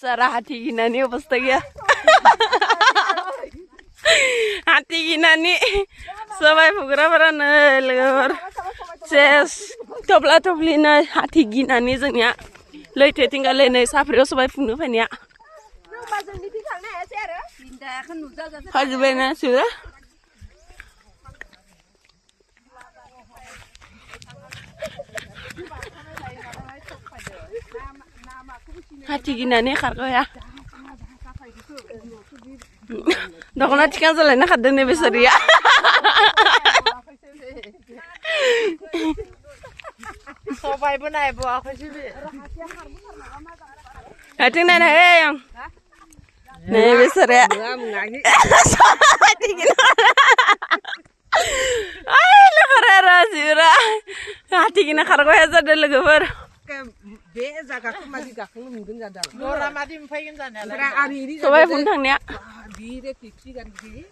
Sarah hati gina nih pasti ya. Hati gina nih. Sobai pugra beran legar. Ses topla toplina hati gina nih zengnya. Lete tinggal lene saprio sobai funu fanya. Hajbena sudah. Hati gina nih kargo ya. Dokona chikan sale na khadde ne besariya. Sobai bunai bu aku sih. Hati na yang. Ne besariya. Hati gina. Ay le karara sira. Hati gina kargo ya zada legabar. Beza kakak masih kakak mungkin ada. Orang mati mungkin sana. Sobai pun tangnya. Di repiksi kan di.